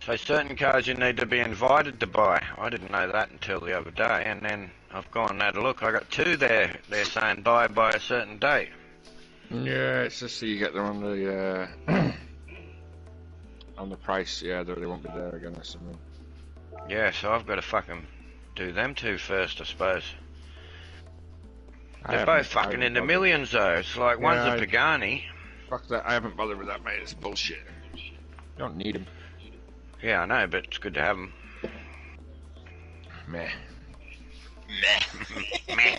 So certain cars you need to be invited to buy. I didn't know that until the other day, and then I've gone and had a look. I got two there. They're saying buy by a certain date. Yeah, it's just so you get them on the on the price. Yeah, they won't be there again or something. Yeah, so I've got to fucking do them two first, I suppose. They're both fucking in the millions, though. It's like one's a Pagani. Fuck that! I haven't bothered with that, mate. It's bullshit. You don't need them. Yeah, I know, but it's good to have them. Meh. Meh. Meh.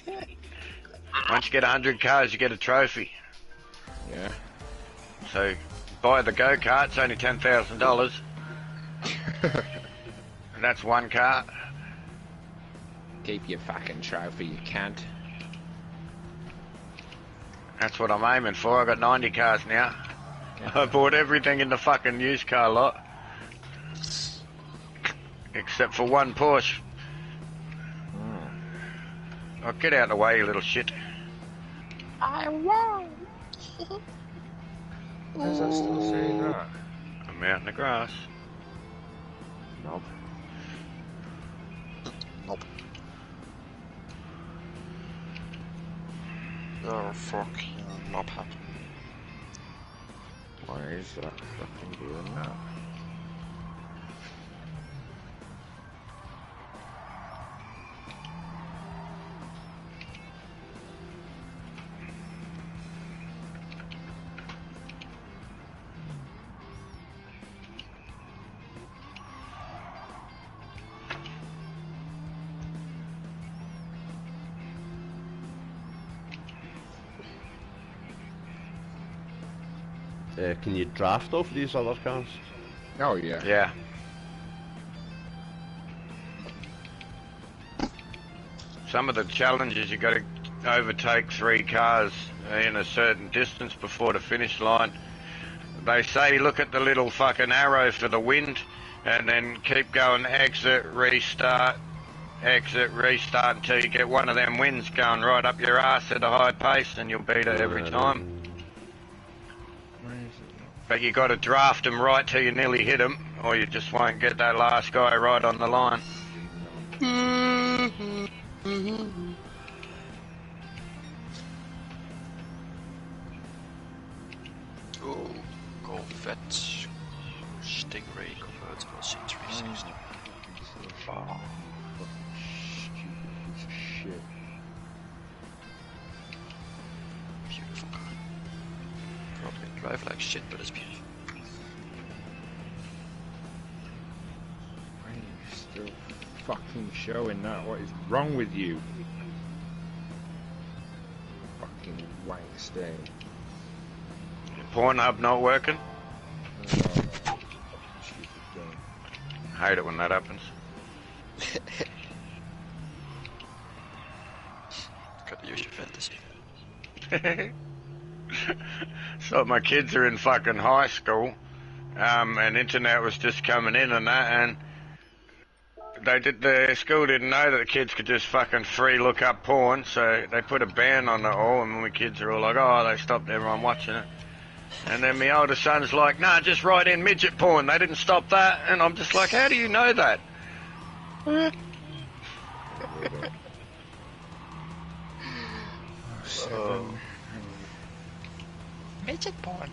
Once you get 100 cars, you get a trophy. Yeah. So, buy the go-kart, it's only $10,000. And that's one car. Keep your fucking trophy, you can't. That's what I'm aiming for. I've got 90 cars now. Yeah. I bought everything in the fucking used car lot. Except for one Porsche. Oh, get out of the way, you little shit. I won't. Does that still say that? I'm out in the grass. Nope. Nope. Oh, fuck. Not happening. Why is that fucking doing that? Can you draft off these other cars? Oh yeah. Yeah. Some of the challenges you got to overtake 3 cars in a certain distance before the finish line. They say look at the little fucking arrow for the wind and then keep going, exit, restart until you get one of them winds going right up your ass at a high pace and you'll beat it every time. But you got to draft them right till you nearly hit them, or you just won't get that last guy right on the line. Oh, Corvette Stingray convertible C360. Oh, stupid piece of shit. Beautiful car. Probably drive like shit, but it's beautiful. Why are you still fucking showing that? What is wrong with you? Fucking wank stain. Pornhub not working? Oh, no. Stupid game. I hate it when that happens. Gotta use your fantasy. So my kids are in fucking high school, and internet was just coming in and that, and the school didn't know that the kids could just fucking free look up porn, so they put a ban on it all, and my kids are all like, oh, they stopped everyone watching it. And then my older son's like, nah, just write in midget porn. They didn't stop that. And I'm just like, how do you know that? Midget porn.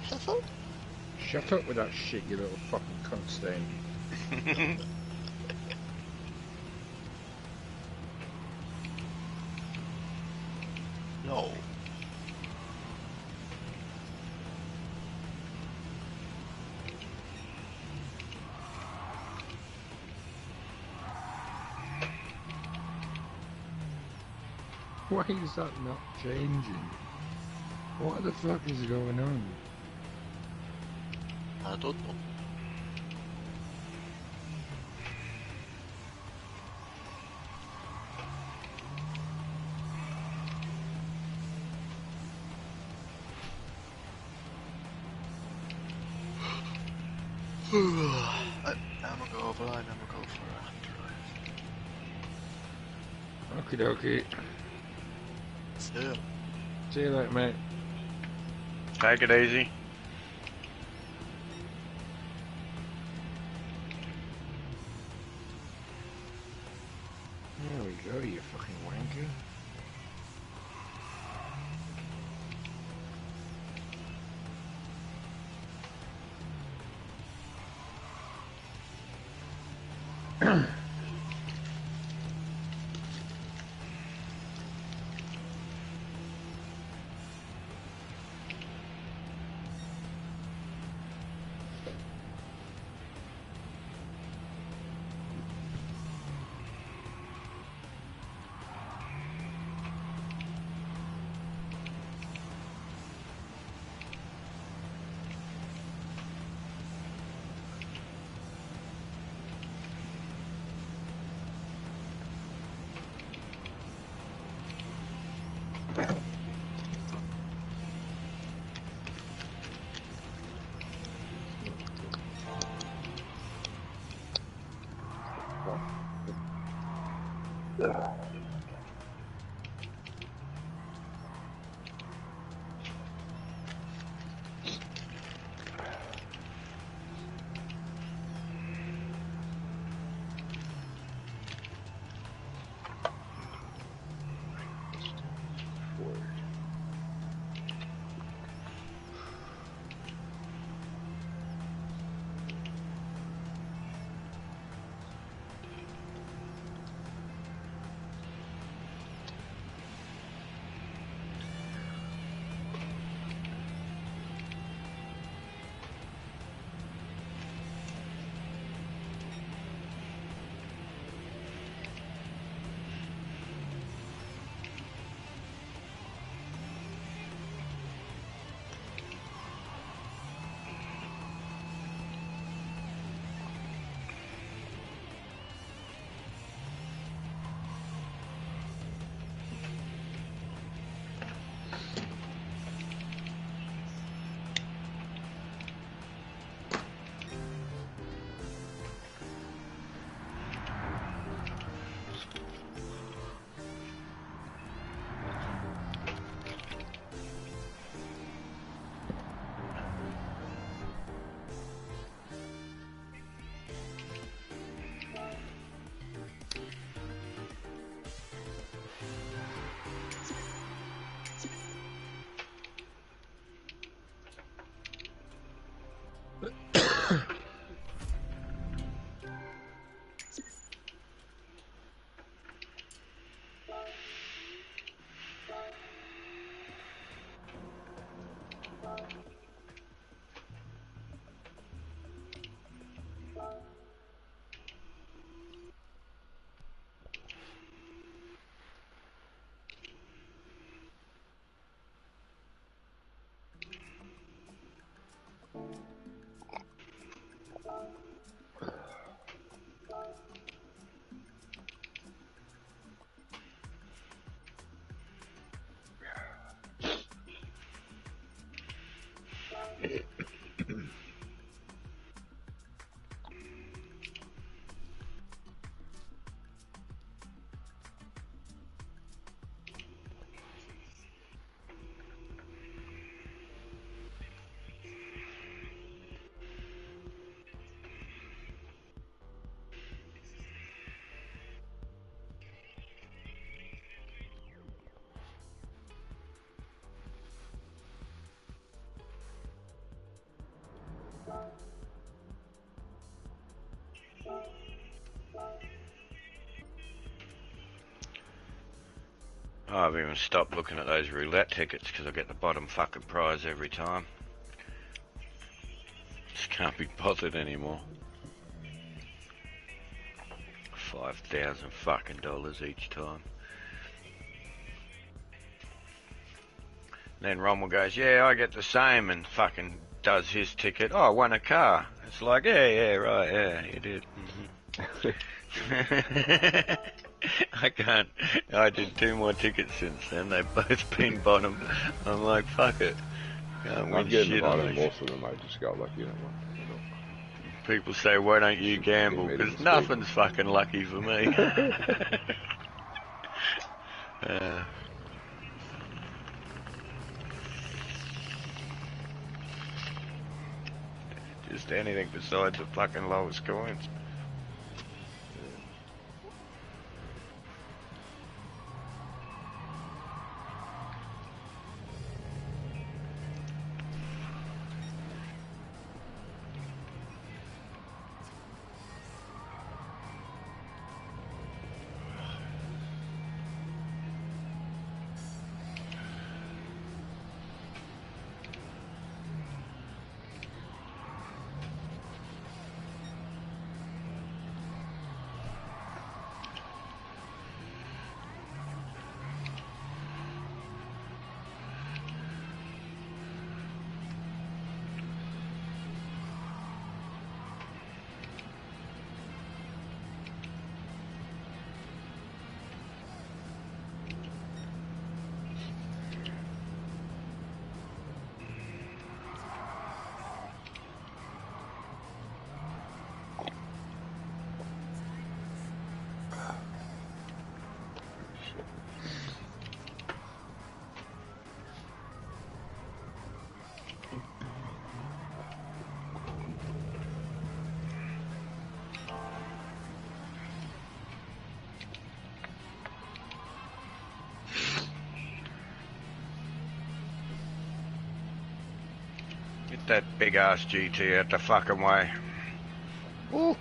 Shut up with that shit, you little fucking cunt stain. No. Why is that not changing? What the fuck is going on? I don't know. I'm gonna go offline, I'm gonna go for a Okie dokie. drive. See you later, mate. Take it easy. There we go, you fucking wanker. Oh, I've even stopped looking at those roulette tickets because I get the bottom fucking prize every time. Just can't be bothered anymore. 5,000 fucking dollars each time. Then Rommel goes, yeah, I get the same, and fucking does his ticket. Oh, I won a car. It's like, yeah, right, yeah, you did. I can't. I did 2 more tickets since then. They've both been bottom. I'm like, fuck it. Can't win I'm getting shit the on bottom. these. Most of them I just got lucky on one. People say, why don't you gamble? Made a Because mistake. nothing's fucking lucky for me. Just anything besides the fucking lowest coins. Get that big ass GT out the fucking way. Ooh.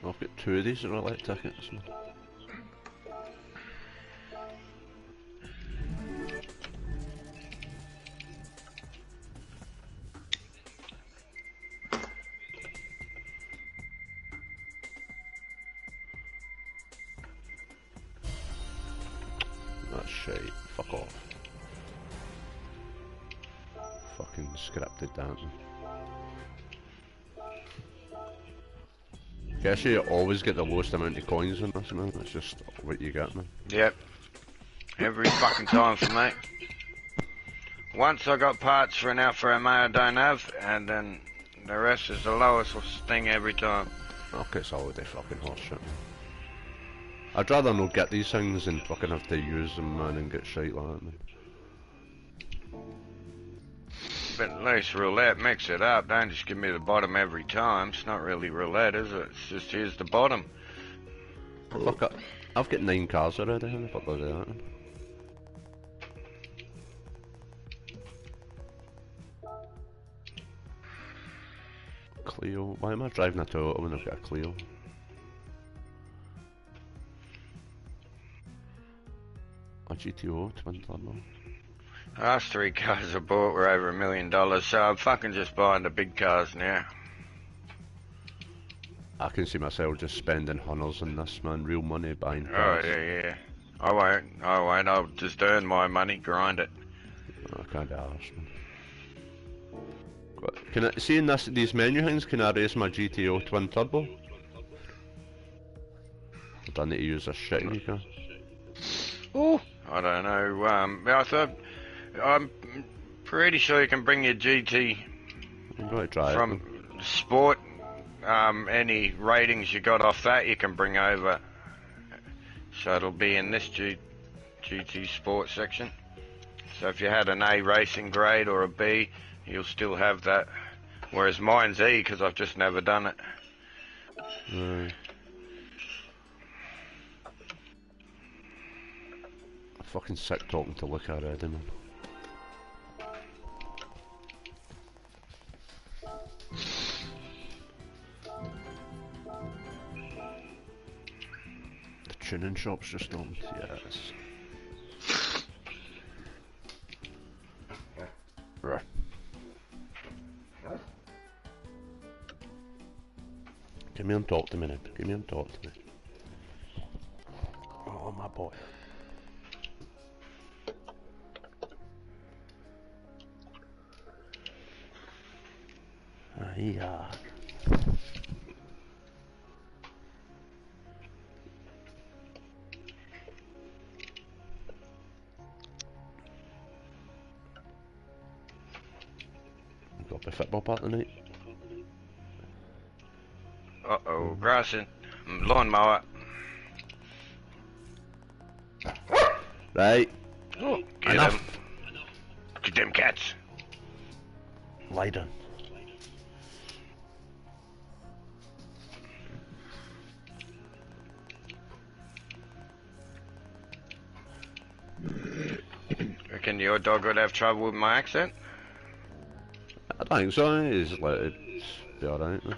I've got 2 of these roulette tickets. That's shite. Fuck off. Fucking scripted dancing. Guess you always get the lowest amount of coins in this, man. It's just what you get, man. Yep. Every fucking time for me. Once I got parts for an Alfa Romeo I don't have, and then the rest is the lowest thing every time. Okay, it's all the fucking horse shit, man. I'd rather not get these things than fucking have to use them, man, and get shite like that, man. But at least roulette, mix it up. Don't just give me the bottom every time. It's not really roulette, is it? It's just here's the bottom. Fuck it. I've got 9 cars already, how the fuck do I do that, man? Clio. Why am I driving a Toyota when I've got a Clio? A GTO twin turbo. The last 3 cars I bought were over $1 million, so I'm fucking just buying the big cars now. I can see myself just spending hunters on this, man. Real money buying Oh, cars. yeah. I won't. I'll just earn my money, grind it. I can't be arsed, man. Can I see in these menu things? Can I race my GTO twin turbo? I don't need to use this shit you can. Oh, I don't know. I'm pretty sure you can bring your GT I'm going to try it. from sport. Any ratings you got off that, you can bring over. So it'll be in this GT Sport section. So if you had an A racing grade or a B, you'll still have that. Whereas mine's E because I've just never done it. I'm fucking sick talking to look already, man. The tuning shop's just opened, yes. Right. Give me and talk to me now. Give me and talk to me. Oh, my boy. Yeah. Got the football part tonight. Uh-oh, grassing. Lawnmower. Right. Oh, get Enough. them. Get them cats. Lie down. Reckon your dog would have trouble with my accent? I don't think so. It's like it's be alright, man.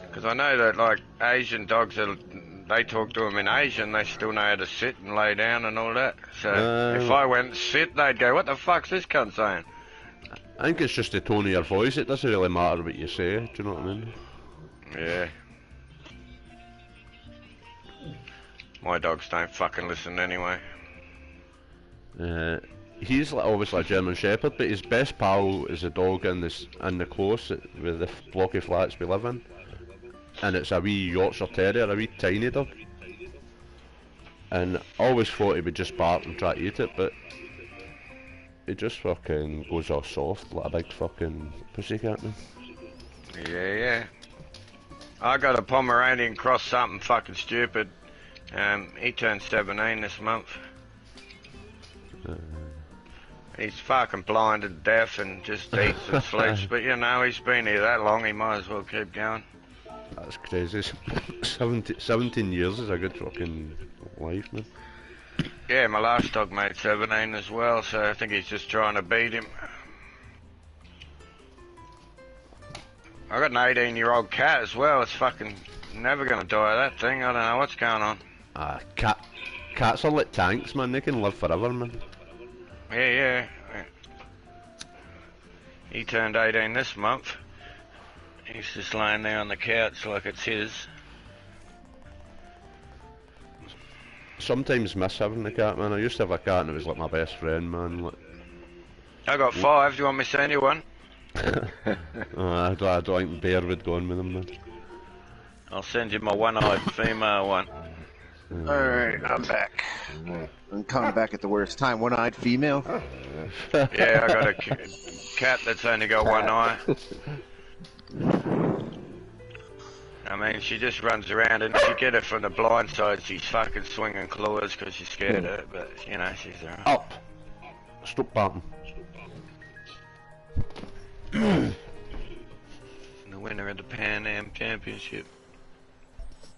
Because I know that, like, Asian dogs, they talk to them in Asian, they still know how to sit and lay down and all that. So if I went sit, they'd go, what the fuck's this cunt saying? I think it's just the tone of your voice. It doesn't really matter what you say. Do you know what I mean? Yeah. My dogs don't fucking listen anyway. He's like, obviously a German Shepherd, but his best pal is a dog in the close with the blocky flats we live in, and it's a wee Yorkshire Terrier, a wee tiny dog. And I always thought he would just bark and try to eat it, but he just fucking goes all soft like a big fucking pussycat, man. Yeah. I got a Pomeranian cross something fucking stupid. He turned 17 this month. He's fucking blind and deaf and just eats and sleeps, but you know, he's been here that long, he might as well keep going. That's crazy. 17 years is a good fucking life, man. Yeah, my last dog made 17 as well, so I think he's just trying to beat him. I got an 18-year-old cat as well, it's fucking never gonna die, that thing, I don't know what's going on. Cats are like tanks, man, they can live forever, man. Yeah. He turned 18 this month. He's just laying there on the couch like it's his. Sometimes miss having a cat, man. I used to have a cat and it was like my best friend, man. Like... I got 5, do you want me to send you one? I don't think Bear would go on with them, man. I'll send you my one-eyed female one. Alright, I'm back. I'm coming back at the worst time. One-eyed female? Yeah, I got a cat that's only got one eye. I mean, she just runs around, and if you get her from the blind side, she's fucking swinging claws because she's scared of it, but, you know, she's alright. Up! Stop barking. The winner of the Pan Am Championship.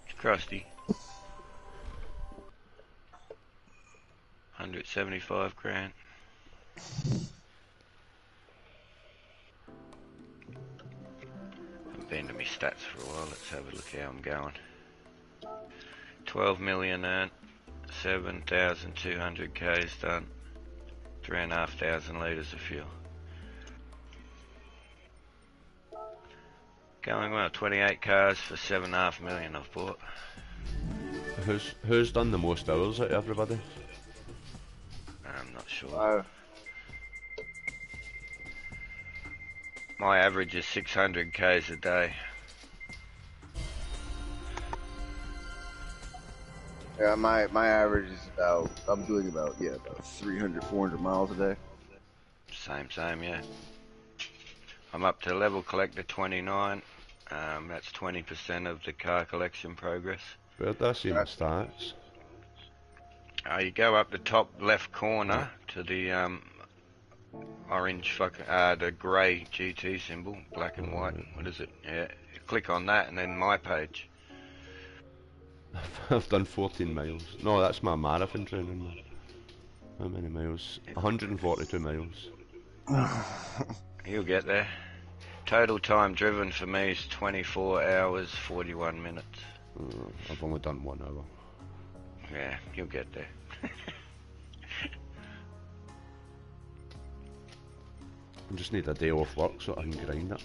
It's Krusty. 175 grand. my stats for a while. Let's have a look how I'm going. 12 million earned, 7,200 Ks done, 3,500 litres of fuel. Going well, 28 cars for 7.5 million I've bought. Who's done the most hours out of everybody? I'm not sure. My average is 600 Ks a day. Yeah, my average is about, I'm doing about 300, 400 miles a day. Same, yeah. I'm up to level collector 29. That's 20% of the car collection progress. Where do I see my stats? You go up the top left corner to the orange the grey GT symbol, black and white. What is it? Yeah, click on that and then my page. I've done 14 miles. No, that's my marathon training, man. How many miles? 142 miles. You'll get there. Total time driven for me is 24 hours, 41 minutes. I've only done 1 hour. Yeah, you'll get there. I just need a day off work so I can grind it.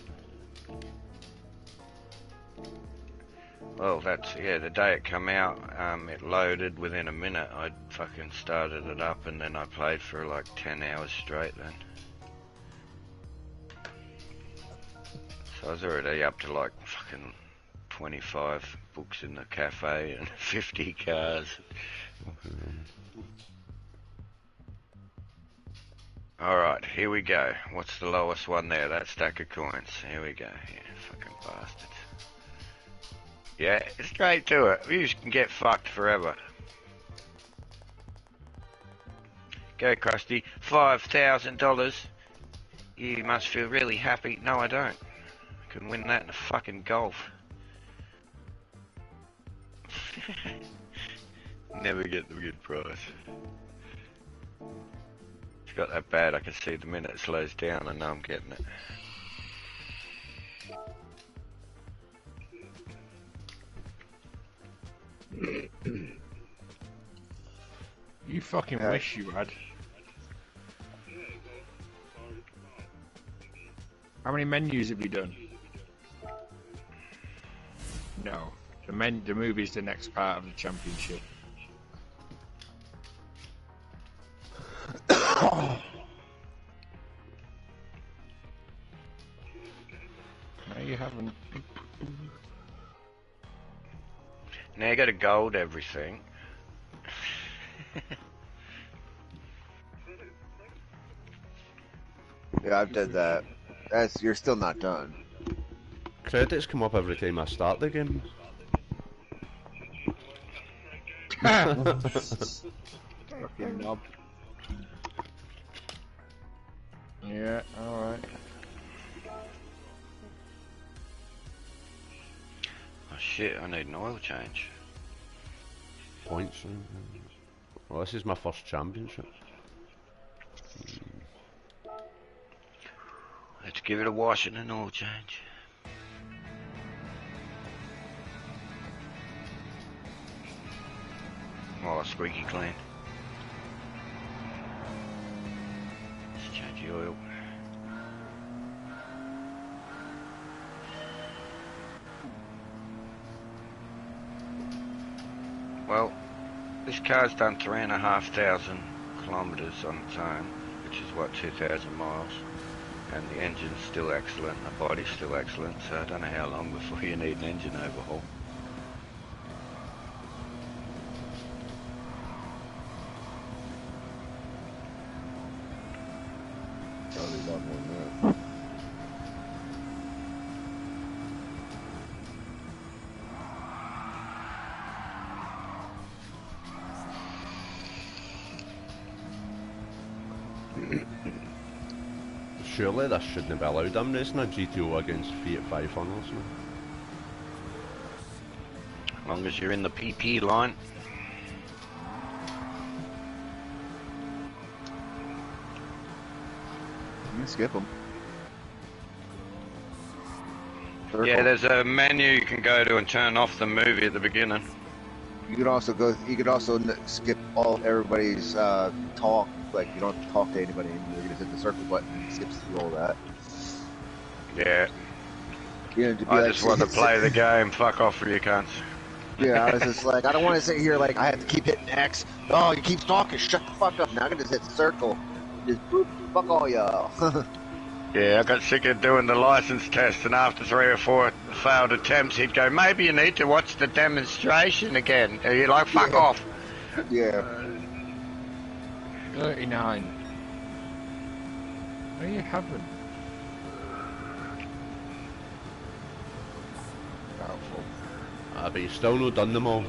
Well, that's, the day it come out, it loaded within a minute. I fucking started it up and then I played for like 10 hours straight then. So I was already up to like fucking 25 books in the cafe and 50 cars. Alright, here we go. What's the lowest one there? That stack of coins. Here we go. Yeah, fucking bastards. Yeah, straight to it. You can get fucked forever. Go, Krusty. $5,000. You must feel really happy. No, I don't. I can win that in a fucking golf. Never get the good price. It's got that bad. I can see the minute it slows down. I know I'm getting it. You fucking wish you had. How many menus have you done? No. The movie's the next part of the championship. No, you haven't. Now you got to gold everything. Yeah, I've done that. You're still not done. Credits come up every time I start the game. Fucking knob. Yeah, alright. Oh shit, I need an oil change. Points. Well, this is my first championship. Let's give it a wash and an oil change. Oh, squeaky clean. Let's change the oil. Well, this car's done 3,500 kilometres on its own, which is what, 2,000 miles. And the engine's still excellent, the body's still excellent, so I don't know how long before you need an engine overhaul. Probably a lot more than that. Surely this shouldn't be allowed. I'm racing a GTO against Fiat 500s, man. As long as you're in the PP line. You can skip them. Circle. Yeah, there's a menu you can go to and turn off the movie at the beginning. You could also go. You could also skip all everybody's talk. Like you don't have to talk to anybody. You just hit the circle button and it skips through all that. Yeah. You know, to be I like, just want to play the game. Fuck off with you cunts. Yeah, I was just like, I don't want to sit here like I have to keep hitting X. Oh, he keeps talking. Shut the fuck up. Now I can just hit circle. Just boop. Fuck all y'all. Yeah, I got sick of doing the license test, and after 3 or 4 failed attempts, he'd go, maybe you need to watch the demonstration again. And you're like, fuck off. Yeah. 39. No, you haven't. Doubtful. But you've still not done them all.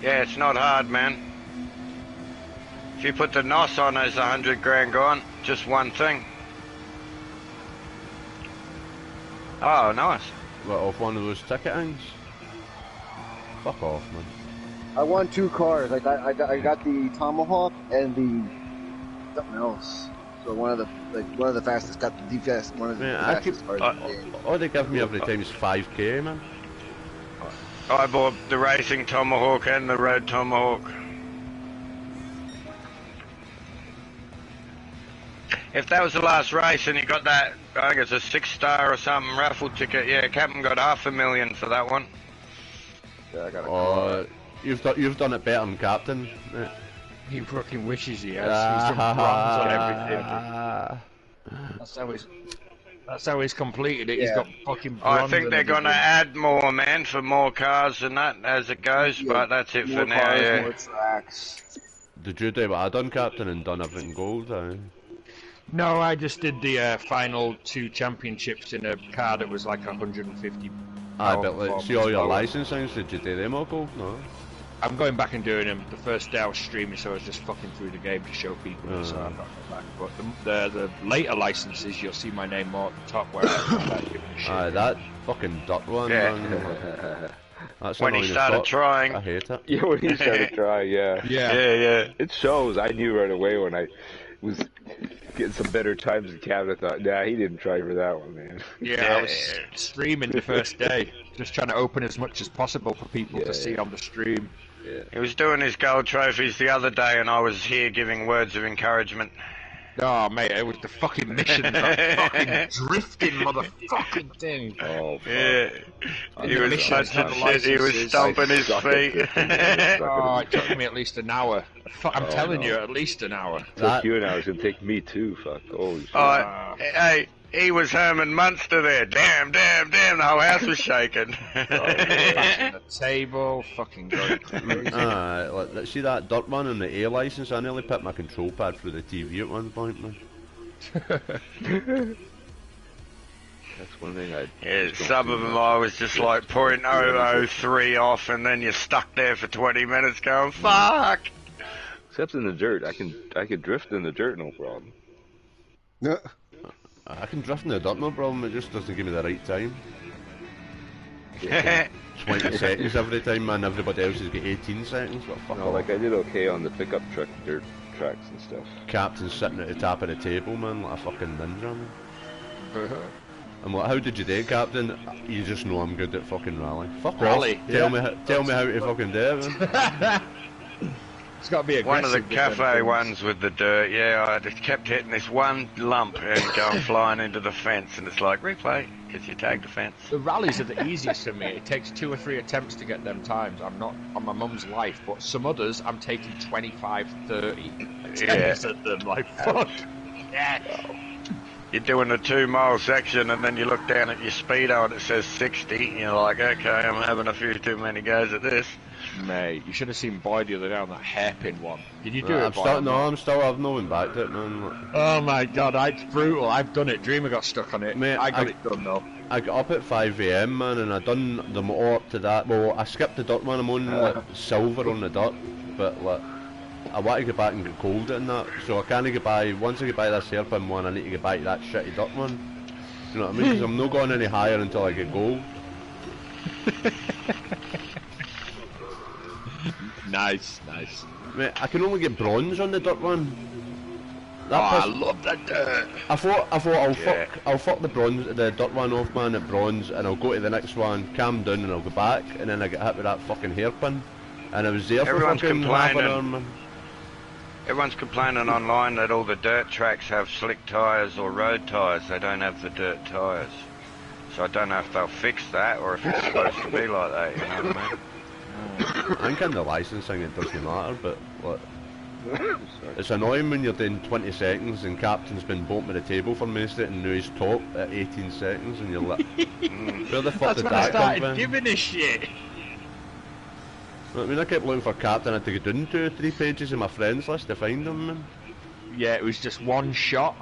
Yeah, it's not hard, man. If you put the NOS on, there's 100 grand gone. Just one thing. Oh, nice. What, off one of those ticket things? Fuck off, man. I won 2 cars. I got the Tomahawk and the something else. So one of the fastest got the fast one of the Man, fastest cars. All they give me every time is 5k, man. I bought the Racing Tomahawk and the Road Tomahawk. If that was the last race and you got that, I think it's a 6-star or something raffle ticket, yeah, Captain got $500,000 for that one. Yeah, I got a car. You've done it better than Captain. Mate. He fucking wishes he has. He's done bronze on everything. That's how he's completed it. Yeah. He's got fucking bronze. I think they're going to add more, man, for more cars and that as it goes, Yeah, but that's it more for now, cars, yeah. more tracks. Did you do what I done, Captain, and done everything gold? No, I just did the final 2 championships in a car that was like 150. But like, see all your licensings, did you do them all gold? No. I'm going back and doing them. The first day I was streaming, so I was just fucking through the game to show people, so I'm not going back. But the later licenses, you'll see my name more at the top where I give a shit. That fucking dot one, Yeah. man. That's When he annoying as started fuck. trying. I hate it. Yeah, when he started trying, yeah. Yeah. It shows. I knew right away when I was getting some better times in Canada. I thought, nah, he didn't try for that one, man. Yeah, I was streaming the first day, just trying to open as much as possible for people to see on the stream. Yeah. He was doing his gold trophies the other day and I was here giving words of encouragement. Oh, mate, it was the fucking mission, that fucking drifting motherfucking thing. Oh, fuck. Yeah. He the was missions such had a shit, he was licenses. stomping his suck at feet. drifting. Oh, it took me at least an hour. I'm Oh, telling no. you, at least an hour. Took you an hour. It's gonna take me too. Fuck. Holy shit. Hey, he was Herman Munster there. Damn, the whole house was shaking. Bashing the table, fucking going crazy. See that dirt one on the A license? I nearly put my control pad through the TV at one point, man. That's one thing I. Yeah, some of them I was just like .003 off, and then you're stuck there for 20 minutes going, fuck! Except in the dirt, I can drift in the dirt, no problem. I can drift in the dirt, no problem. It just doesn't give me the right time. 20 seconds every time, man. Everybody else has got 18 seconds. What fuck No, off. like I did okay on the pickup truck dirt tracks and stuff. Captain's sitting at the top of the table, man, like a fucking ninja, man. I'm like, how did you do, Captain? You just know I'm good at fucking rally. Fuck Rally, off. Tell me how to fucking do it, man. It's got to be One of the aggressive with cafe them ones with the dirt, yeah, I just kept hitting this one lump and going flying into the fence, and it's like, replay, because you tagged the fence. things. The rallies are the easiest for me. It takes 2 or 3 attempts to get them times. I'm not on my mum's life, but some others I'm taking 25, 30 attempts at them. Like, fuck. You're doing a 2-mile section and then you look down at your speedo and it says 60 and you're like, okay, I'm having a few too many goes at this. Mate, you should have seen Boy the other day on that hairpin one. Did you do it, I'm Boy? I've no one back to it, man. Oh my god, it's brutal. I've done it. Dreamer got stuck on it. Mate, I got it done though. I got up at 5 AM, man, and I done the motor up to that. Well, I skipped the dirt one. I'm on like silver on the dirt, but like I want to get back and get cold in that. So I can't get by. Once I get by this hairpin one, I need to get back to that shitty dirt one. You know what I mean? Because I'm not going any higher until I get gold. Nice. Mate, I can only get bronze on the dirt one. I love that dirt. I thought I'll fuck the dirt one off, man, at bronze, and I'll go to the next one, calm down, and I'll go back, and then I get hit with that fucking hairpin, and I was there for fucking half an hour, man. Everyone's complaining online that all the dirt tracks have slick tyres or road tyres. They don't have the dirt tyres. So I don't know if they'll fix that or if it's supposed to be like that, you know what I mean? I think in the licensing it doesn't matter, but what? It's annoying when you're doing 20 seconds and Captain's been bumping the table for most of it and now he's top at 18 seconds and you're like, where the fuck did that come from? That's when I started giving a shit. I mean, I kept looking for Captain, I had to go down 2 or 3 pages of my friends list to find him, man. Yeah, it was just one shot,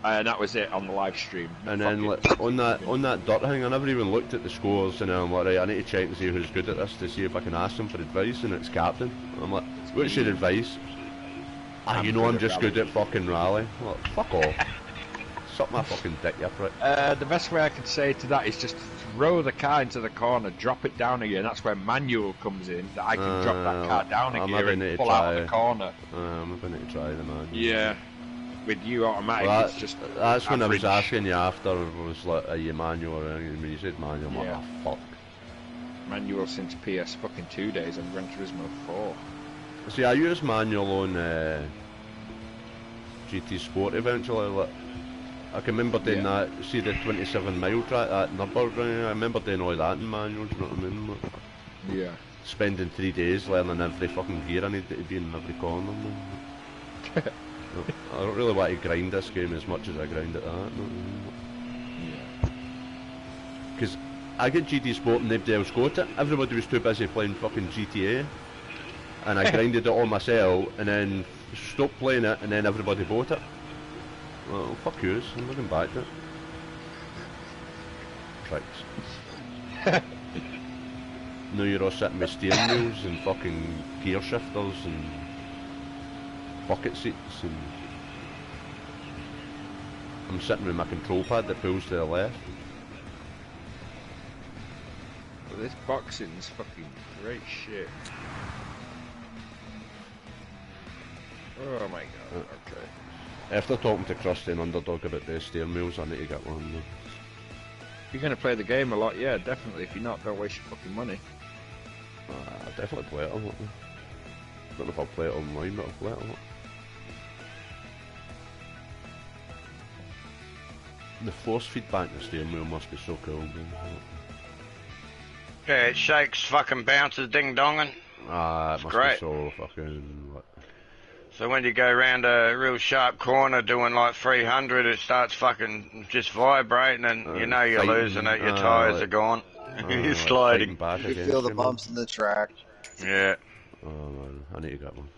and that was it on the live stream. And then like, on that dirt thing, I never even looked at the scores, and then I'm like, right, I need to check and see who's good at this to see if I can ask them for advice, and it's Captain. I'm like, what's your advice? You know I'm just good at fucking rally. I'm like, fuck off. Suck my fucking dick, you prick. The best way I could say to that is just throw the car into the corner, drop it down again. That's where manual comes in. That I can drop that car down again and pull out of the corner. I'm going to try the manual. Yeah. With you automatic, well, it's just that's when average. I was asking you after, was like, are you manual or anything? When you said manual, I'm like, oh, fuck. Manual since PS fucking 2 days and Gran Turismo 4. See, I use manual on GT Sport eventually. Like, I can remember doing that, see the 27 mile track at Nürburgring, I remember doing all that in manual, you know what I mean? Like, yeah. Spending 3 days learning every fucking gear I needed to be in every corner. I don't really want to grind this game as much as I grind at that. Because I get GT Sport and nobody else got it. Everybody was too busy playing fucking GTA. And I grinded it all myself and then stopped playing it and then everybody bought it. Well, fuck yous, I'm looking back to it. Tricks. Now you're all sitting with steering wheels and fucking gear shifters and bucket seats and I'm sitting with my control pad that pulls to the left. Well, this boxing's fucking great shit. Oh my god, okay. After talking to Krusty and Underdog about the steering wheels, I need to get one. If you're gonna play the game a lot, yeah, definitely. If you're not, don't waste your fucking money. I'll definitely play it a lot. I don't know if I'll play it online, but I'll play it a lot. The force feedback in the steering wheel must be so cool, man. Yeah, it shakes, fucking bounces, ding-donging. It must great. be so fucking... So when you go round a real sharp corner doing like 300, it starts fucking just vibrating and you know you're losing it, your tyres are gone. You're sliding. You feel the bumps in the track. Yeah. Oh man, I need to get one.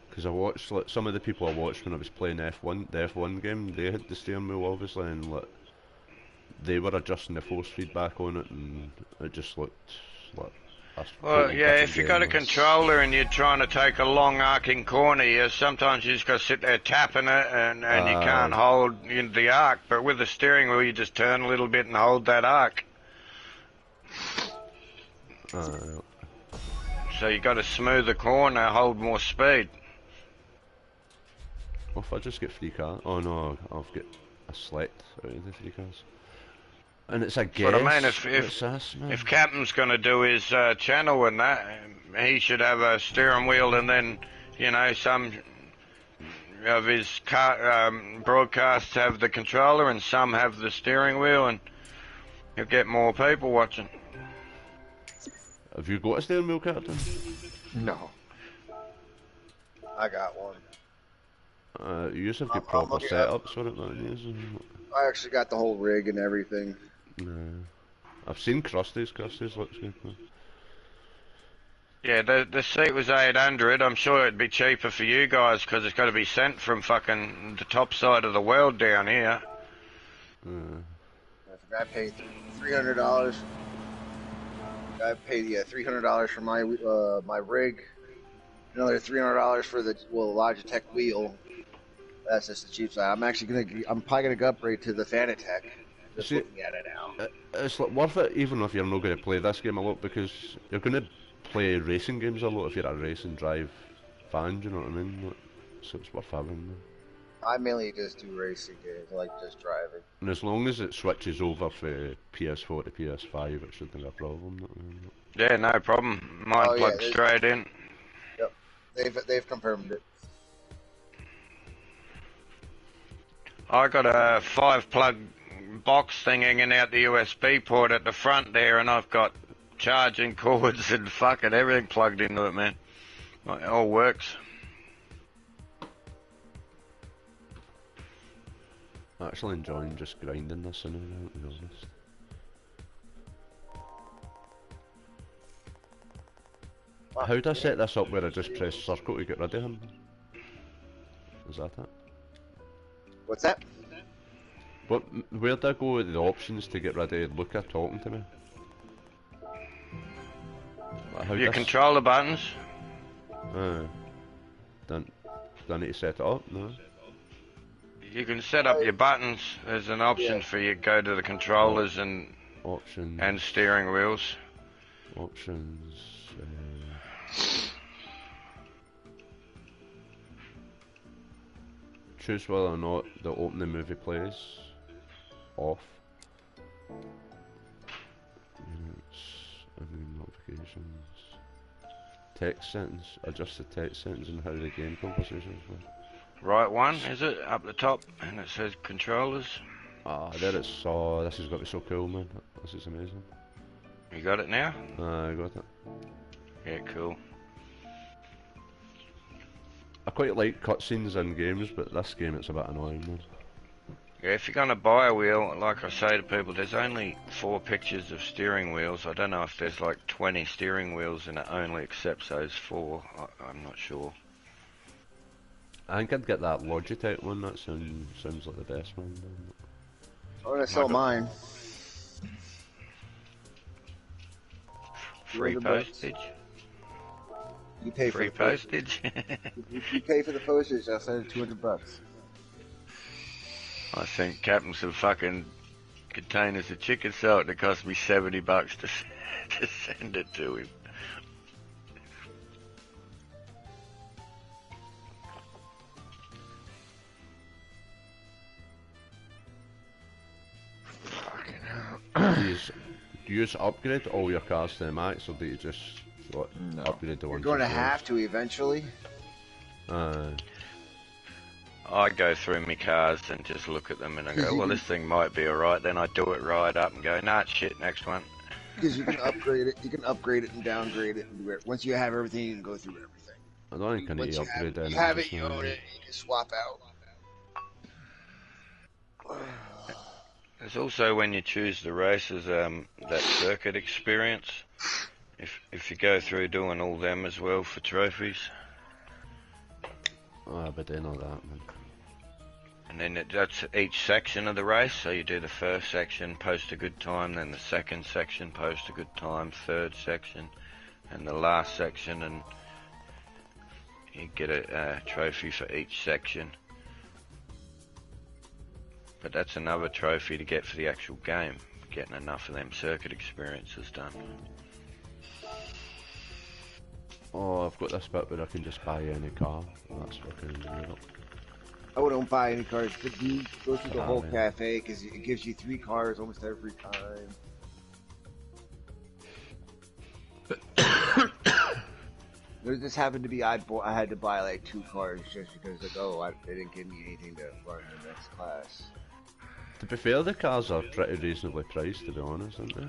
Because I watched, like, some of the people I watched when I was playing F1, the F1 game, they had the steering wheel obviously, and like, they were adjusting the force feedback on it, and it just looked like... Well, yeah, if you got a controller and you're trying to take a long arcing corner, sometimes you just got to sit there tapping it, and you can't hold the arc. But with the steering wheel, you just turn a little bit and hold that arc. So you got to smooth the corner, hold more speed. Well, if I just get 3 cars, oh no, I'll get a select out of the 3 cars. And it's a guess. But I mean, if Captain's going to do his channel and that, he should have a steering wheel and then, you know, some of his broadcasts have the controller and some have the steering wheel, and you'll get more people watching. Have you got a steering wheel, Captain? No. I got one. You used to get proper setups for it, don't you? I actually got the whole rig and everything. Yeah. I've seen Krusty's. Krusty's looks good. Man. Yeah, the seat was 800. I'm sure it'd be cheaper for you guys because it's got to be sent from fucking the top side of the world down here. I paid $300. I paid $300 for my my rig. Another $300 for the Logitech wheel. That's just the cheap side. I'm probably gonna upgrade to the Fanatec. Just looking at it now. It's like worth it even if you're not going to play this game a lot because you're going to play racing games a lot if you're a racing drive fan. Do you know what I mean? So it's worth having. I mainly just do racing games. I like just driving. And as long as it switches over from PS4 to PS5, it shouldn't be a problem. Yeah, no problem. Mine plugged straight in. Yep, they've confirmed it. I got a 5-plug box thing hanging out the USB port at the front there, and I've got charging cords and fucking everything plugged into it, man. It all works. I'm actually enjoying just grinding this and everything, to be honest. How do I set this up where I just press circle to get rid of him? Is that it? What's that? Where do I go with the options to get rid of Luca talking to me? Your controller buttons. Do I need to set it up? No. You can set up your buttons. There's an option for you. Go to the controllers and options and steering wheels. Options. Choose whether or not the opening movie plays. Off. Units. Notifications. Text settings. Adjust the text settings and how the game conversations work. Right one, is it? Up the top, and it says controllers. Ah, there it's. Oh, this has got to be so cool, man. This is amazing. You got it now? I got it. Yeah, cool. I quite like cutscenes in games, but this game it's a bit annoying, man. Yeah, if you're going to buy a wheel, like I say to people, there's only 4 pictures of steering wheels. I don't know if there's like 20 steering wheels and it only accepts those 4. I'm not sure. I think I'd get that Logitech one. That sounds like the best one. I'm gonna sell mine. Free postage. You pay free for postage. If you pay for the postage, I'll send it $200. I think Captain some fucking containers of chicken salt that cost me $70 to send it to him. Do you just upgrade all your cars to the max, or do you just upgrade the ones? You're going to have to eventually. I go through my cars and just look at them and I go, well, this thing might be alright. Then I do it right up and go, nah, shit, next one. Because you can upgrade it, and downgrade it, and do it. Once you have everything, you can go through everything. I don't think I need to upgrade anything. You have it, you own it, you can swap out. There's also when you choose the races, that circuit experience. If you go through doing all them as well for trophies. Oh, but then all that, man. And then that's each section of the race. So you do the first section, post a good time, then the second section, post a good time, third section, and the last section, and you get a trophy for each section. But that's another trophy to get for the actual game, getting enough of them circuit experiences done. Oh, I've got this bit where I can just buy any car. That's fucking real. I wouldn't buy any cars, but you go through the whole cafe because it gives you 3 cars almost every time. There just happened to be I had to buy like 2 cars just because like they didn't give me anything to run in the next class. To be fair, the cars are pretty reasonably priced, to be honest, aren't they?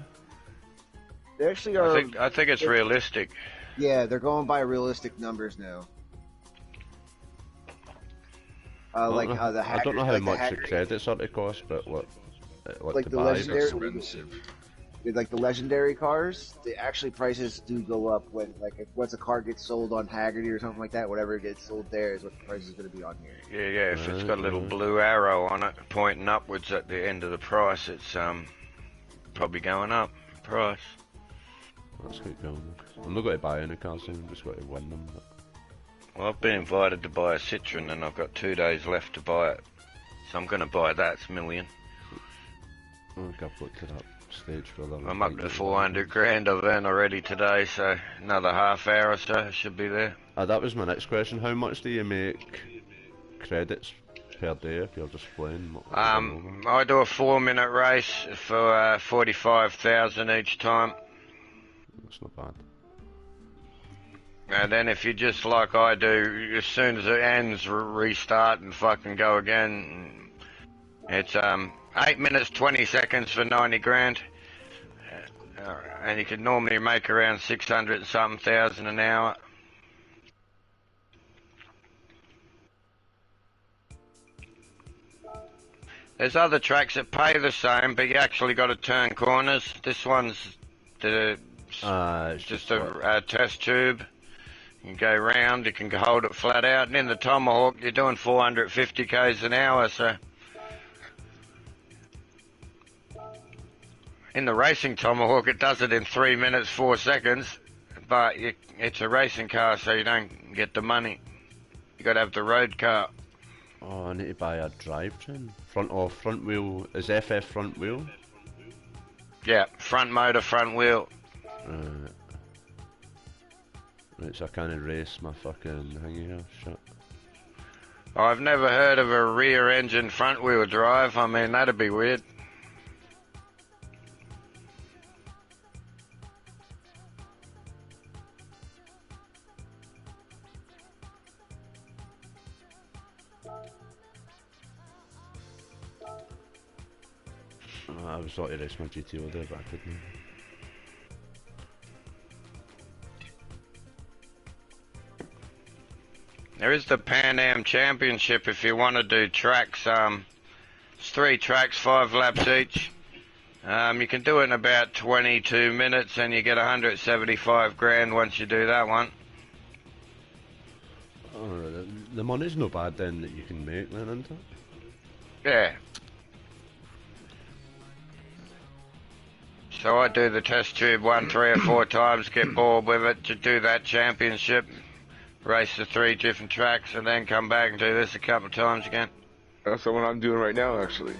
They actually are. I think it's realistic. Yeah, they're going by realistic numbers now. Like the I don't know how like much the credits are to cost, but what, like to the buy. legendary, Expensive. like the legendary cars, the actually prices do go up when if once a car gets sold on Haggerty or something like that. Whatever gets sold there is what the price is going to be on here. Yeah, if it's got a little blue arrow on it pointing upwards at the end of the price, it's probably going up in price. That's quite cool. I'm not going to buy any cars, I'm just going to win them. But... Well, I've been invited to buy a Citroen and I've got 2 days left to buy it. So I'm going to buy that, it's $1 million. I think I've got to that stage for them. I'm up to 400 grand I've earned already today, so another half hour or so I should be there. That was my next question. How much do you make credits per day if you're just playing? I do a 4-minute race for 45,000 each time. That's not bad. And then if you just like I do, as soon as it ends, restart and fucking go again. It's 8 minutes 20 seconds for 90 grand. And you can normally make around 600 and something thousand an hour. There's other tracks that pay the same, but you actually got to turn corners. This one's it's just a test tube. You can go round, you can hold it flat out, and in the Tomahawk you're doing 450 k's an hour, so... In the racing Tomahawk it does it in 3 minutes 4 seconds, but it's a racing car, so you don't get the money. You got to have the road car. Oh, I need to buy a drivetrain. Front wheel, is FF front wheel? Yeah, front motor, front wheel. Right, so I can't race my fucking thingy here, shit. I've never heard of a rear engine front wheel drive. I mean, that'd be weird. I was thought to race my GTO there, but I couldn't. There is the Pan Am Championship if you want to do tracks. It's 3 tracks, 5 laps each. You can do it in about 22 minutes and you get 175 grand once you do that one. Oh, the money's no bad then that you can make then, isn't it? Yeah. So I do the test tube 1, 3 or 4 times, get bored with it to do that championship, race the 3 different tracks, and then come back and do this a couple of times again. That's the one I'm doing right now, actually.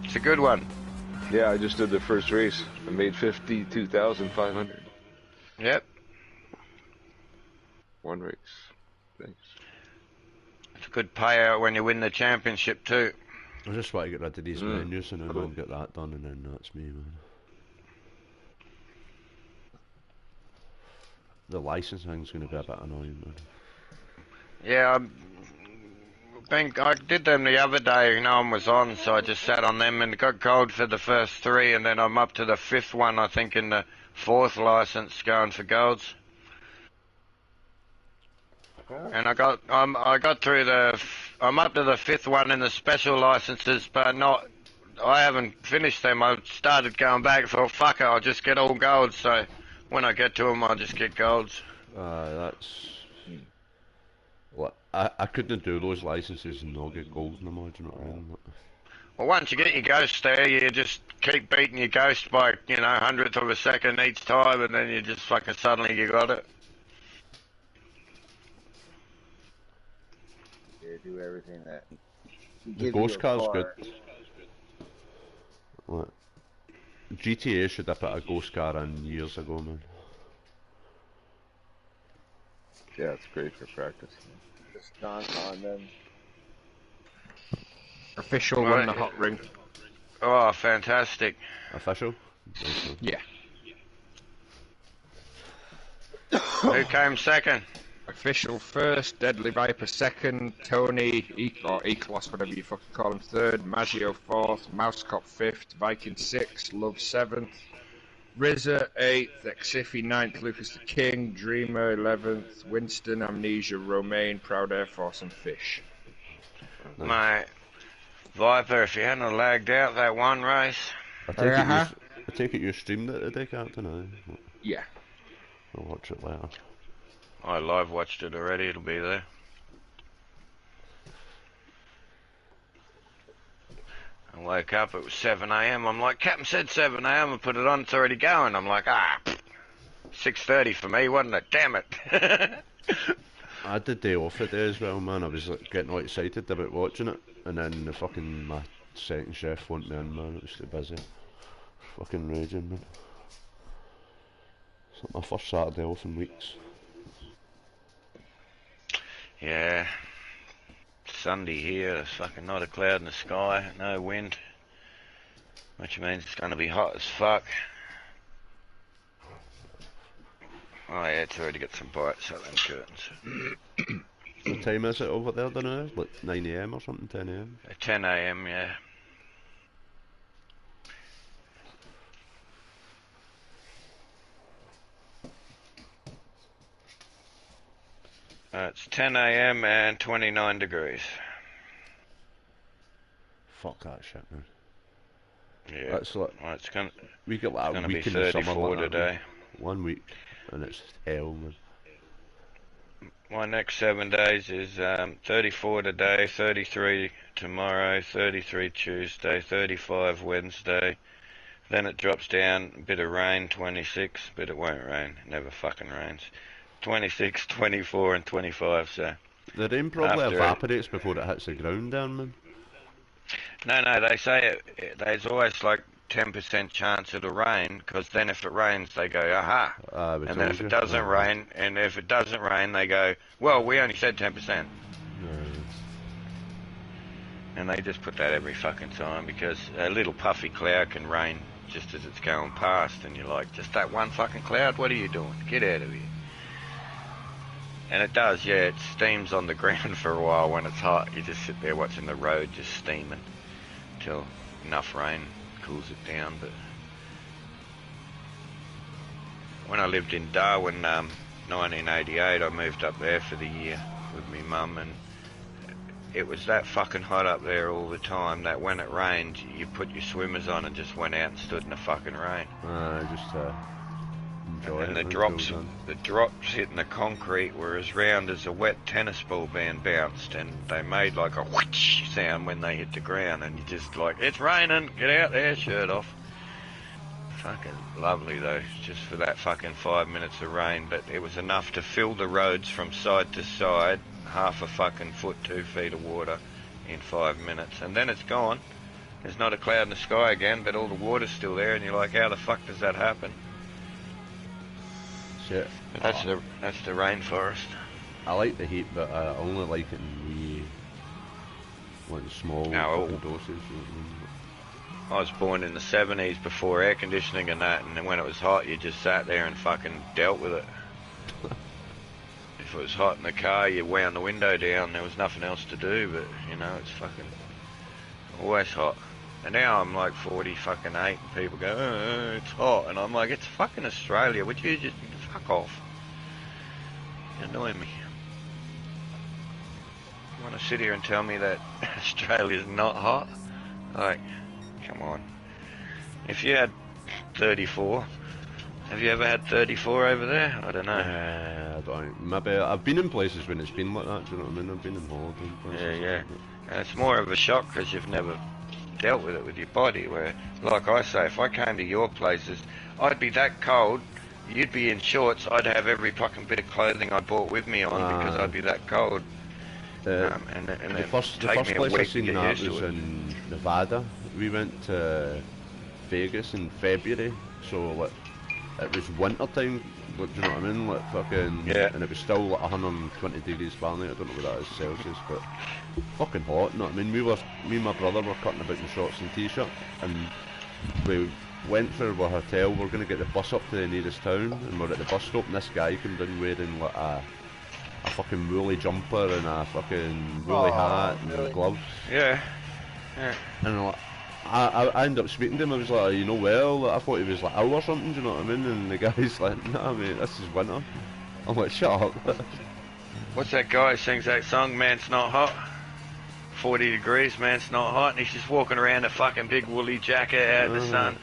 It's a good one. Yeah, I just did the first race. I made 52,500. Yep. One race. Thanks. It's a good payout when you win the championship too. I just want to get rid of these menus and then go and get that done, and then that's me, man. The licensing's going to be a bit annoying, man. Yeah, I did them the other day, no one was on, so I just sat on them and got gold for the first 3, and then I'm up to the 5th one, I think, in the 4th license going for golds. And I got through I'm up to the 5th one in the special licenses, but I haven't finished them. I started going back, thought, fuck it, I'll just get all golds, so when I get to them, I'll just get golds. That's... What? I couldn't do those licenses and not get gold no more, do you know what I mean? Well, once you get your ghost there, you just keep beating your ghost by, 100th of a second each time, and then you just fucking suddenly you got it. Yeah, do everything that... The ghost car's good. What? GTA should have put a ghost car in years ago, man. Yeah, it's great for practice. Just on them. Official won the hot ring. Oh, fantastic. Official? Yeah. Who came second? Official first, Deadly Viper second, Tony, or E-Class, whatever you fucking call him, third, Maggio fourth, Mousecop fifth, Viking sixth, Love seventh, Rizza 8th, Exifi 9th, Lucas the King, Dreamer 11th, Winston, Amnesia, Romaine, Proud Air Force and Fish. Mate, Viper, if you hadn't lagged out that one race. I take it you streamed it today, Captain? Aye. Yeah. I'll watch it later. I live watched it already, it'll be there. I woke up, it was 7 AM. I'm like, Captain said 7 AM, I put it on, it's already going. I'm like, 6:30 for me, wasn't it? Damn it. I had the day off today as well, man. I was like, getting all excited about watching it, and then my second chef wanted me in, man. It was too busy. Fucking raging, man. It's like my first Saturday off in weeks. Yeah. Sunday here, there's fucking not a cloud in the sky, no wind. Which means it's gonna be hot as fuck. Oh yeah, it's already got some bites out them curtains. What time is it over there, don't know? Like 9 AM or something, 10 AM? 10 AM, yeah. It's 10 AM and 29 degrees. Fuck that shit, man. Yeah, That's like, well, it's gonna we get like a be week in the summer 34 like that, today. man. 1 week, and it's hell, man. My next 7 days is 34 today, 33 tomorrow, 33 Tuesday, 35 Wednesday. Then it drops down, a bit of rain, 26, but it won't rain. It never fucking rains. 26, 24 and 25, so... The rain probably after evaporates before it hits the ground down, man. No, they say there's always like 10% chance it'll rain, because then if it rains, they go, aha. And then if it doesn't rain, they go, well, we only said 10%. And they just put that every fucking time, because a little puffy cloud can rain just as it's going past, and you're like, just that one fucking cloud, what are you doing? Get out of here. And it does, yeah, it steams on the ground for a while when it's hot. You just sit there watching the road just steaming till enough rain cools it down. But when I lived in Darwin, 1988, I moved up there for the year with me mum, and it was that fucking hot up there all the time that when it rained, you put your swimmers on and just went out and stood in the fucking rain. Enjoy and it, the drops hitting the concrete were as round as a wet tennis ball being bounced, and they made like a whoosh sound when they hit the ground, and you just like, it's raining, get out there, shirt off. Fucking lovely though, just for that fucking 5 minutes of rain, but it was enough to fill the roads from side to side, half a fucking foot, 2 feet of water in 5 minutes, and then it's gone. There's not a cloud in the sky again, but all the water's still there, and you're like, how the fuck does that happen? Shit. That's the rainforest. I like the heat, but I only like it in small fucking doses. I was born in the 70s before air conditioning and that, and then when it was hot, you just sat there and fucking dealt with it. If it was hot in the car, you wound the window down. There was nothing else to do, but you know, it's fucking always hot. And now I'm like 48, and people go, oh, it's hot, and I'm like, it's fucking Australia. Would you just fuck off? You're annoying me. You want to sit here and tell me that Australia's not hot? Like, come on. If you had 34, have you ever had 34 over there? I don't know. I don't. Maybe I've been in places when it's been like that. Do you know what I mean? I've been in holiday places. Yeah. And it's more of a shock because you've never dealt with it with your body. Where, like I say, if I came to your places, I'd be that cold. You'd be in shorts. I'd have every fucking bit of clothing I bought with me on because I'd be that cold. The first place I seen that was in Nevada. We went to Vegas in February, so like it was winter time. Like, do you know what I mean? Like fucking, and it was still like 120 degrees Fahrenheit. I don't know what that is Celsius, but fucking hot. You know what I mean? Me and my brother were cutting about in shorts and t-shirt, and we went for our hotel. We're gonna get the bus up to the nearest town, and we're at the bus stop, and this guy came down wearing like a fucking woolly jumper and a fucking woolly hat and gloves. Yeah. And like, I ended up speaking to him. I was like, you know, well, I thought he was like ill or something. Do you know what I mean? And the guy's like, nah, mate, this is winter. I'm like, shut up. What's that guy who sings that song, Man, It's Not Hot? 40 degrees, man, it's not hot, and he's just walking around a fucking big woolly jacket out in the sun.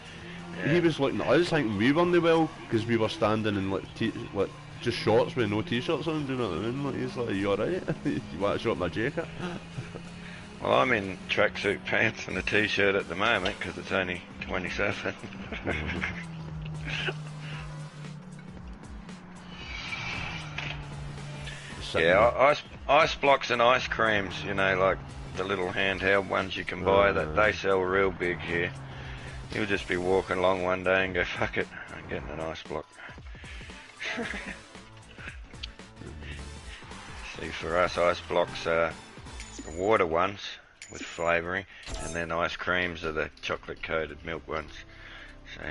Yeah. He was looking at us thinking we weren't well, because we were standing in like just shorts with no t-shirts on, do you know what I mean? Like, he's like, are you alright? You want to show up my jacket? Well, I'm in tracksuit pants and a t-shirt at the moment, because it's only 27. Yeah, ice blocks and ice creams, you know, like the little handheld ones you can buy, that they sell real big here. You'll just be walking along one day and go, fuck it, I'm getting an ice block. See, for us, ice blocks are water ones with flavouring, and then ice creams are the chocolate coated milk ones. So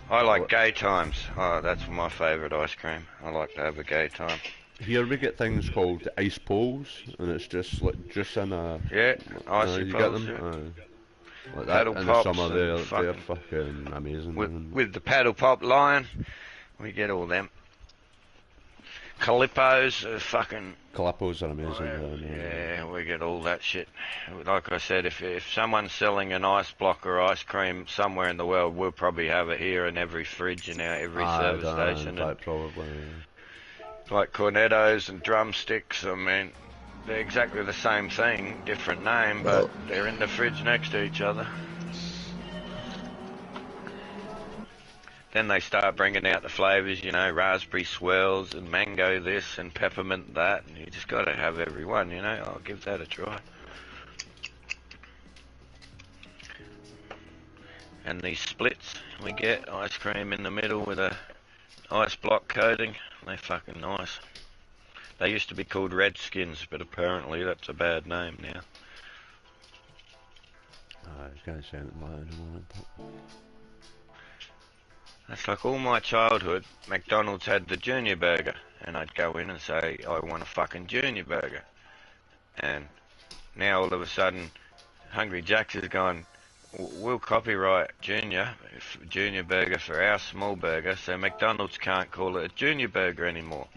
I like gay times. Oh, that's my favourite ice cream. I like to have a gay time. Here we get things called ice poles, and it's just like juice in a... Yeah, icy you poles, get them? yeah. Like Paddle that in the pops summer, they're and fucking amazing. With the paddle pop line, we get all them. Calippos are fucking... Calippos are amazing. Yeah, we get all that shit. Like I said, if someone's selling an ice block or ice cream somewhere in the world, we'll probably have it here in every fridge in every service station. Probably, like cornettos and drumsticks, I mean, they're exactly the same thing, different name, but they're in the fridge next to each other. Then they start bringing out the flavours, you know, raspberry swirls and mango this and peppermint that, and you just got to have every one, you know. I'll give that a try. And these splits, we get ice cream in the middle with a ice block coating. They're fucking nice. They used to be called Redskins, but apparently that's a bad name now. I was going to say anything like that in a moment, but... That's like all my childhood, McDonald's had the Junior Burger, and I'd go in and say, I want a fucking Junior Burger. And now all of a sudden, Hungry Jack's has gone, we'll copyright Junior Burger for our small burger, so McDonald's can't call it a Junior Burger anymore.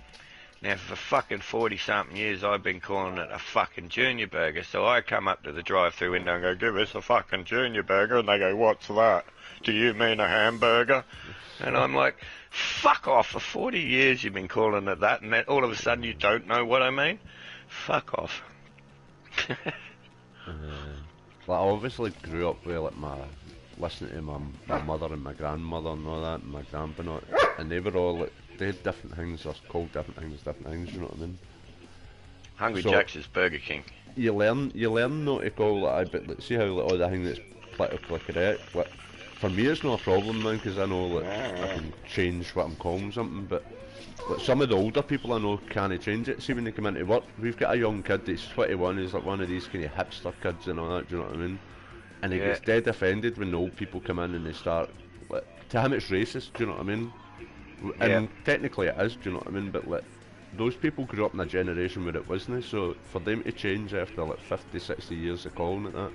Now for fucking 40-something years I've been calling it a fucking Junior Burger, so I come up to the drive-thru window and go, give us a fucking Junior Burger, and they go, what's that? Do you mean a hamburger? And I'm like, fuck off, for 40 years you've been calling it that, and then all of a sudden you don't know what I mean? Fuck off. Like, I obviously grew up with like listening to my mother and my grandmother and all that, and my grandpa and they were all like, they had different things, or called different things, you know what I mean? Hungry Jack's is Burger King. You learn not to call like, but like, see how like, all the thing that's politically correct, like, for me it's not a problem, man, because I know like, I can change what I'm calling something, but like, some of the older people I know can't change it. See, when they come into work, we've got a young kid that's 21, he's like one of these kind of hipster kids and all that, do you know what I mean? And he gets dead offended when the old people come in and they start, like, to him it's racist, do you know what I mean? And technically it is, do you know what I mean? But like, those people grew up in a generation where it wasn't, so for them to change after like 50, 60 years of calling it that,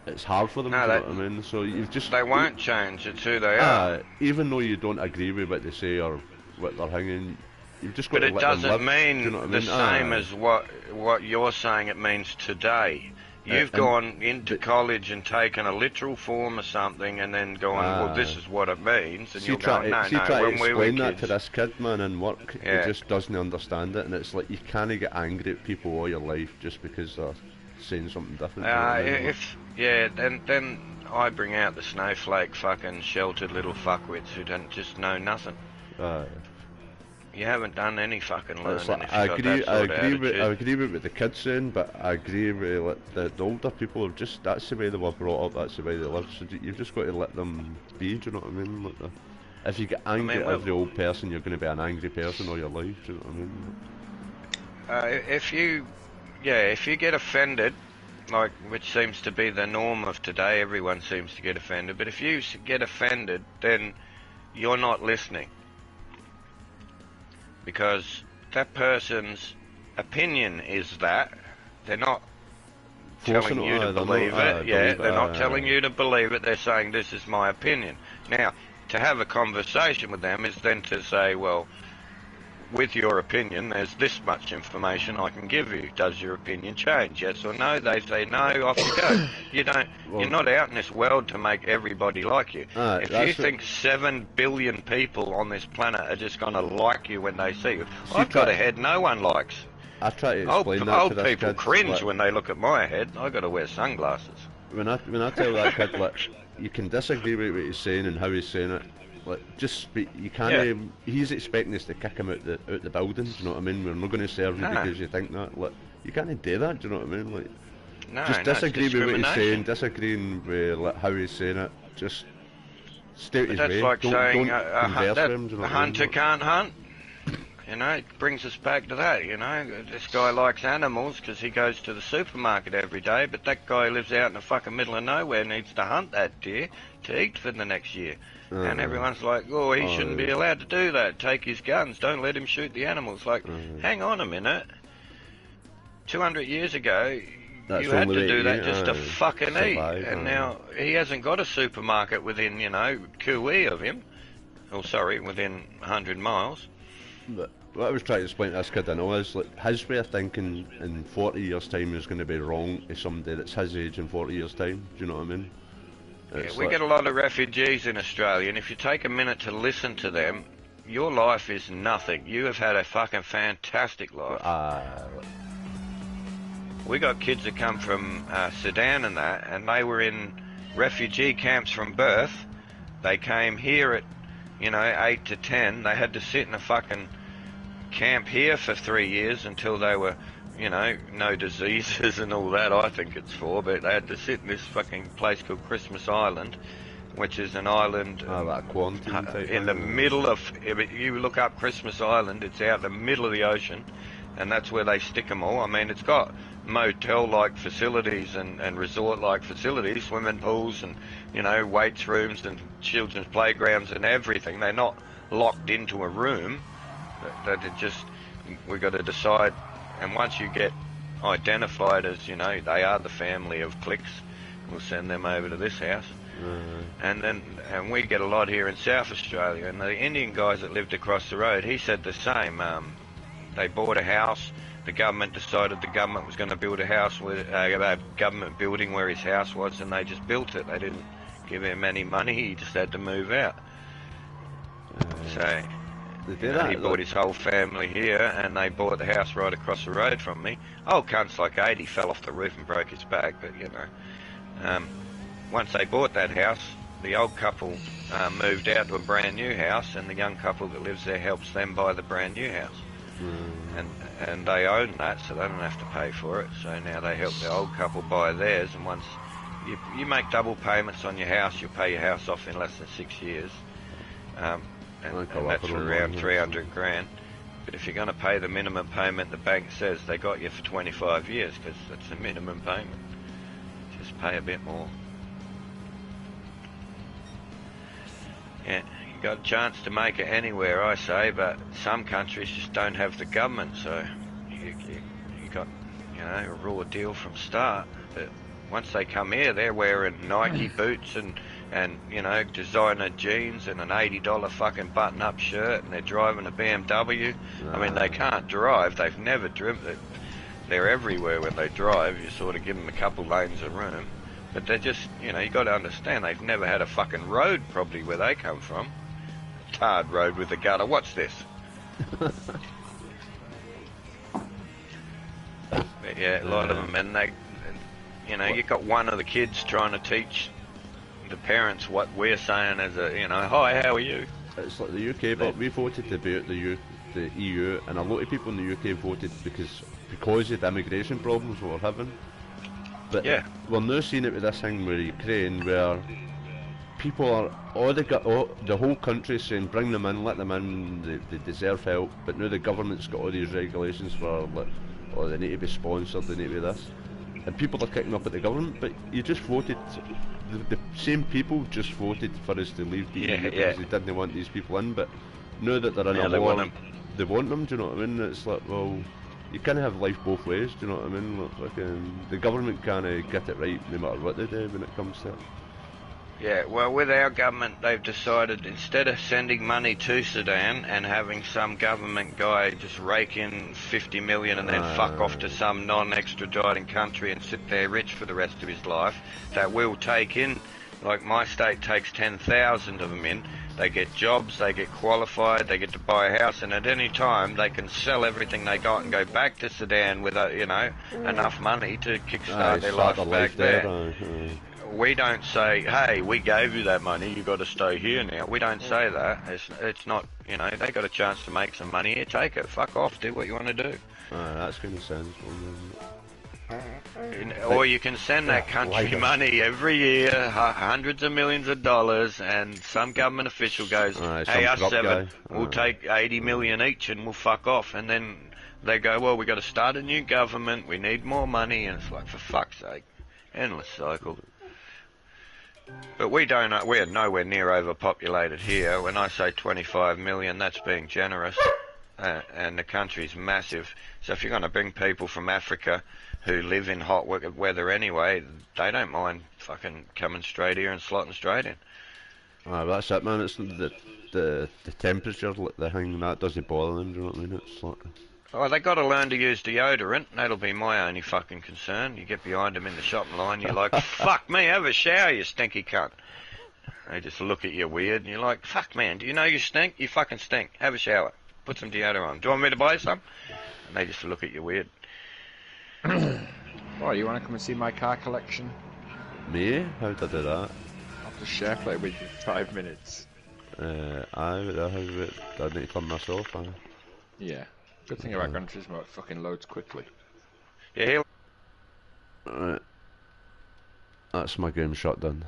it's hard for them, do you know what I mean? So you've just... They won't change, it's who they are. Even though you don't agree with what they say or what they're hanging, you've just got to let them live. But it doesn't mean you know the same as what you're saying it means today. You've gone into college and taken a literal form of something and then gone, well, this is what it means, and you're going, no, when we were kids... explain that to this kid, man, in work, he just doesn't understand it, and it's like, you can't get angry at people all your life just because they're saying something different. Then I bring out the snowflake fucking sheltered little fuckwits who don't just know nothing. You haven't done any fucking learning. Like, I agree with what the kids saying, but I agree with like, the older people have just, that's the way they were brought up, that's the way they live, so you've just got to let them be, do you know what I mean? Like if you get angry at every old person, you're going to be an angry person all your life, do you know what I mean? If you get offended, like, which seems to be the norm of today, everyone seems to get offended, but if you get offended, then you're not listening. Because that person's opinion is that. They're not telling you to believe it. They're not telling you to believe it. They're saying, this is my opinion. Now, to have a conversation with them is then to say, well, with your opinion, there's this much information I can give you. Does your opinion change? Yes or no? They say no, off you go. You don't, Well, you're not out in this world to make everybody like you. Aye, If that's you it. think 7 billion people on this planet are just going to like you when they see you, See, I've got try- a head no one likes. I try to explain that Old to this people kid. cringe like, when they look at my head. I've got to wear sunglasses. when I tell that kid, like, you can disagree with what he's saying and how he's saying it. Like, just speak. You can't. Yeah. He's expecting us to kick him out the building. Do you know what I mean? We're not going to serve you No. because you think that. Like, you can't do that. Do you know what I mean? Like, No, just no, it's disagree with what he's saying. discrimination. Disagreeing with like, how he's saying it. Just stay out But his that's way. like don't saying converse that with him. Do you know a what I mean? hunter can't hunt. You know, it brings us back to that, you know. This guy likes animals because he goes to the supermarket every day, but that guy who lives out in the fucking middle of nowhere needs to hunt that deer to eat for the next year. And everyone's like, oh, he shouldn't be allowed to do that. Take his guns. Don't let him shoot the animals. Like, hang on a minute. 200 years ago, That's you the had only to way do to that eat, just to aye. fucking eat. Survive, And aye. now he hasn't got a supermarket within, you know, QE of him. Oh, sorry, within 100 miles. But what I was trying to explain to this kid I know is like his way of thinking in 40 years' time is going to be wrong to somebody that's his age in 40 years' time. Do you know what I mean? Yeah, It's we like- get a lot of refugees in Australia, and if you take a minute to listen to them, your life is nothing. You have had a fucking fantastic life. We got kids that come from Sudan and that, and they were in refugee camps from birth. They came here at, you know, 8 to 10. They had to sit in a fucking camp here for 3 years until they were, you know, no diseases and all that, I think it's for, but they had to sit in this fucking place called Christmas Island, which is an island that quarantine type in the thing. middle of, you look up Christmas Island, it's out in the middle of the ocean, and that's where they stick them all. I mean, it's got motel-like facilities and resort-like facilities, swimming pools and, you know, weights rooms and children's playgrounds and everything. They're not locked into a room. That it just, we got to decide, and once you get identified as, you know, they are the family of clicks, we'll send them over to this house. And we get a lot here in South Australia, and the Indian guys that lived across the road, he said the same. They bought a house. The government decided the government was going to build a house with a government building where his house was, and they just built it. They didn't give him any money. He just had to move out. So They do you know, that. he brought his whole family here, and they bought the house right across the road from me. Old cunt's like 80, fell off the roof and broke his back, but you know. Once they bought that house, the old couple moved out to a brand new house, and the young couple that lives there helps them buy the brand new house. And they own that, so they don't have to pay for it. So now they help the old couple buy theirs, and once you make double payments on your house, you'll pay your house off in less than 6 years. And that's for around 300 grand. But if you're going to pay the minimum payment, the bank says they got you for 25 years, because that's the minimum payment. Just pay a bit more. Yeah, you got a chance to make it anywhere, I say, but some countries just don't have the government, so you got, you know, a raw deal from start. But once they come here, they're wearing Nike boots and you know, designer jeans and an $80 fucking button-up shirt, and they're driving a BMW. I mean, they can't drive. They've never driven. They're everywhere when they drive. You sort of give them a couple lanes of room. But they're just, you know, you got to understand, they've never had a fucking road probably where they come from. A tarred road with a gutter. What's this? But yeah, a lot of them, and they, you know, you got one of the kids trying to teach the parents what we're saying as a, you know, hi, how are you? It's like the UK, but we voted to be out the EU, and a lot of people in the UK voted because of the immigration problems we were having. But Yeah. we're now seeing it with this thing with Ukraine, where people are the whole country saying bring them in, let them in, they deserve help. But now the government's got all these regulations for like, oh, they need to be sponsored, they need to be this, and people are kicking up at the government. But you just voted. The same people just voted for us to leave the EU because they didn't want these people in. But now that they're in Now a they war, want them. they want them. Do you know what I mean? It's like, well, you can't have life both ways. Do you know what I mean? Like, the government can't get it right no matter what they do when it comes to it. Yeah, well, with our government, they've decided instead of sending money to Sudan and having some government guy just rake in 50 million and then fuck off to some non-extraditing country and sit there rich for the rest of his life, that will take in, like my state takes 10,000 of them in. They get jobs, they get qualified, they get to buy a house, and at any time they can sell everything they got and go back to Sudan with, enough money to kickstart their life back there. We don't say, hey, we gave you that money, you got to stay here now. We don't say that. It's not, they got a chance to make some money here, take it, fuck off, do what you want to do. That's going to sound Or you can send that country money every year, hundreds of millions of dollars, and some government official goes, hey, us seven, we'll take 80 million each and we'll fuck off. And then they go, well, we got to start a new government, we need more money, and it's like, for fuck's sake, endless cycle. But we're nowhere near overpopulated here. When I say 25 million, that's being generous. And the country's massive. So if you're going to bring people from Africa who live in hot weather anyway, they don't mind fucking coming straight here and slotting straight in. That's it, man. It's the temperature, the thing, that doesn't bother them, do you know what I mean? It's like... Oh, they got to learn to use deodorant. That'll be my only fucking concern. You get behind them in the shopping line, you're like, fuck me, have a shower, you stinky cunt. They just look at you weird, and you're like, fuck man, do you know you stink? You fucking stink. Have a shower. Put some deodorant on. Do you want me to buy some? And they just look at you weird. Oh, you want to come and see my car collection? Me? How'd I do that? I'll just share it with you for 5 minutes. I need to come myself, Yeah. Good thing about Gran Turismo, it fucking loads quickly. Yeah. Right. That's my game shot done.